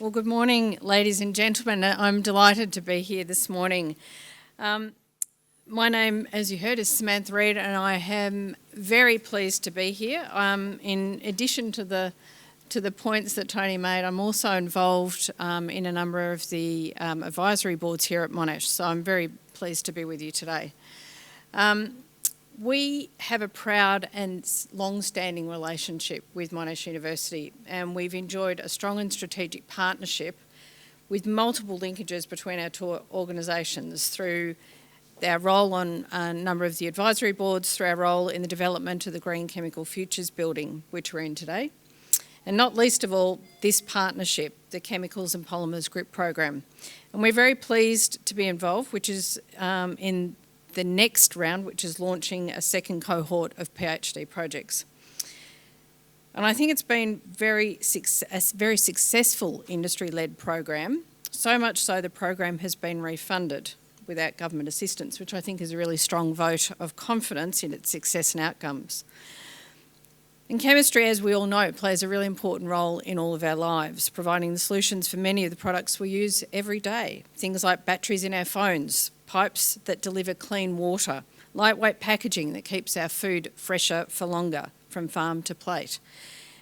Well, good morning, ladies and gentlemen. I'm delighted to be here this morning. My name, as you heard, is Samantha Read, and I am very pleased to be here. In addition to the points that Tony made, I'm also involved in a number of the advisory boards here at Monash, so I'm very pleased to be with you today. We have a proud and long-standing relationship with Monash University, and we've enjoyed a strong and strategic partnership with multiple linkages between our two organisations through our role on a number of the advisory boards, through our role in the development of the Green Chemical Futures building, which we're in today, and not least of all, this partnership, the Chemicals and Polymers Group program. And we're very pleased to be involved, which is in the next round, which is launching a second cohort of PhD projects. And I think it's been a very successful industry-led program, so much so the program has been refunded without government assistance, which I think is a really strong vote of confidence in its success and outcomes. And chemistry, as we all know, plays a really important role in all of our lives, providing the solutions for many of the products we use every day. Things like batteries in our phones, pipes that deliver clean water, lightweight packaging that keeps our food fresher for longer from farm to plate,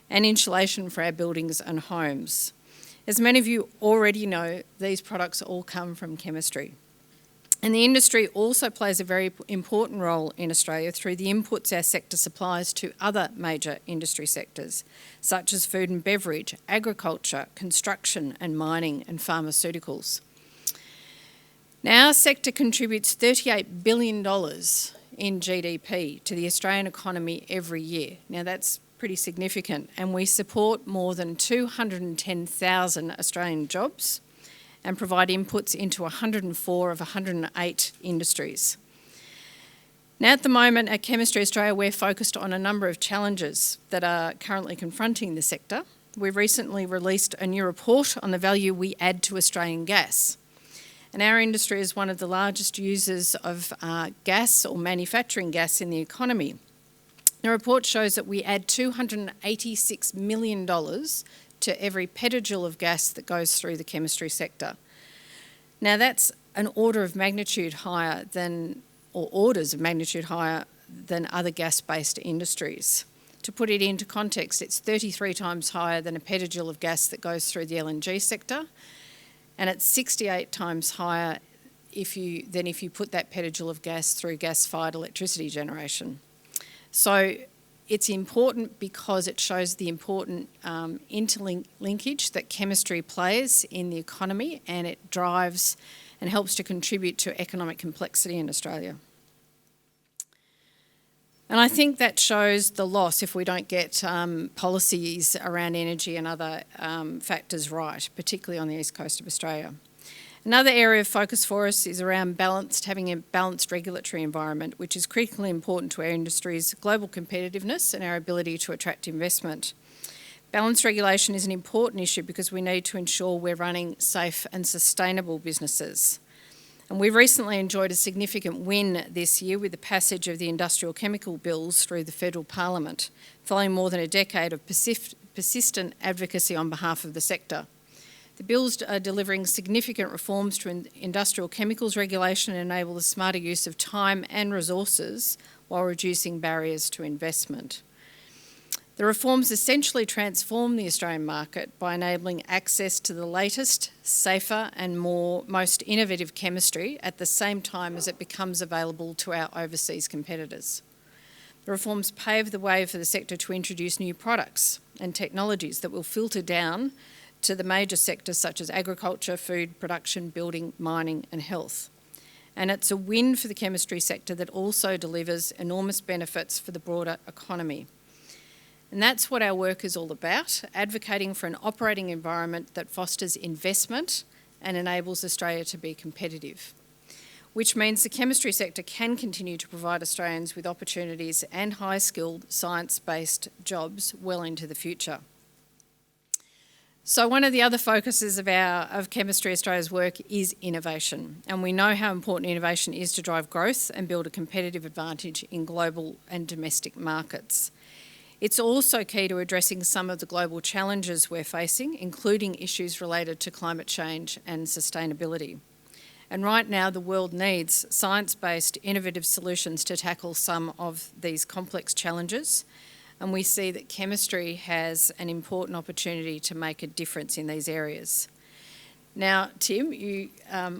and insulation for our buildings and homes. As many of you already know, these products all come from chemistry. And the industry also plays a very important role in Australia through the inputs our sector supplies to other major industry sectors, such as food and beverage, agriculture, construction and mining and pharmaceuticals. Now, our sector contributes $38 billion in GDP to the Australian economy every year. Now, that's pretty significant, and we support more than 210,000 Australian jobs and provide inputs into 104 of 108 industries. Now, at the moment, at Chemistry Australia, we're focused on a number of challenges that are currently confronting the sector. We've recently released a new report on the value we add to Australian gas. And our industry is one of the largest users of gas or manufacturing gas in the economy. The report shows that we add $286 million to every petajoule of gas that goes through the chemistry sector. Now, that's an order of magnitude higher than, or orders of magnitude higher than other gas-based industries. To put it into context, it's 33 times higher than a petajoule of gas that goes through the LNG sector, and it's 68 times higher than if you put that petajoule of gas through gas-fired electricity generation. So it's important because it shows the important interlinkage that chemistry plays in the economy, and it drives and helps to contribute to economic complexity in Australia. And I think that shows the loss if we don't get policies around energy and other factors right, particularly on the east coast of Australia. Another area of focus for us is around having a balanced regulatory environment, which is critically important to our industry's global competitiveness and our ability to attract investment. Balanced regulation is an important issue because we need to ensure we're running safe and sustainable businesses. And we've recently enjoyed a significant win this year with the passage of the industrial chemical bills through the federal parliament, following more than a decade of persistent advocacy on behalf of the sector. The bills are delivering significant reforms to industrial chemicals regulation and enable the smarter use of time and resources while reducing barriers to investment. The reforms essentially transform the Australian market by enabling access to the latest, safer and most innovative chemistry at the same time as it becomes available to our overseas competitors. The reforms pave the way for the sector to introduce new products and technologies that will filter down to the major sectors such as agriculture, food production, building, mining and health. And it's a win for the chemistry sector that also delivers enormous benefits for the broader economy. And that's what our work is all about, advocating for an operating environment that fosters investment and enables Australia to be competitive, which means the chemistry sector can continue to provide Australians with opportunities and high-skilled science-based jobs well into the future. So one of the other focuses of Chemistry Australia's work is innovation, and we know how important innovation is to drive growth and build a competitive advantage in global and domestic markets. It's also key to addressing some of the global challenges we're facing, including issues related to climate change and sustainability. And right now, the world needs science-based, innovative solutions to tackle some of these complex challenges. And we see that chemistry has an important opportunity to make a difference in these areas. Now, Tim, you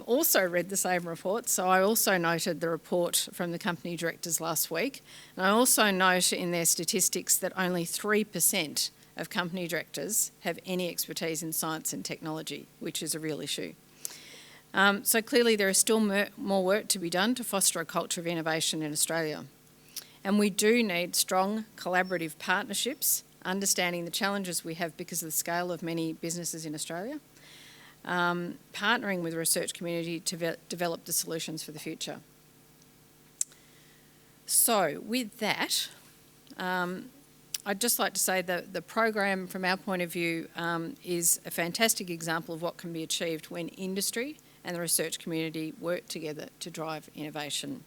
also read the same report, so I also noted the report from the company directors last week. And I also note in their statistics that only 3% of company directors have any expertise in science and technology, which is a real issue. So clearly there is still more work to be done to foster a culture of innovation in Australia. And we do need strong collaborative partnerships, understanding the challenges we have because of the scale of many businesses in Australia, partnering with the research community to develop the solutions for the future. So with that, I'd just like to say that the program, from our point of view, is a fantastic example of what can be achieved when industry and the research community work together to drive innovation.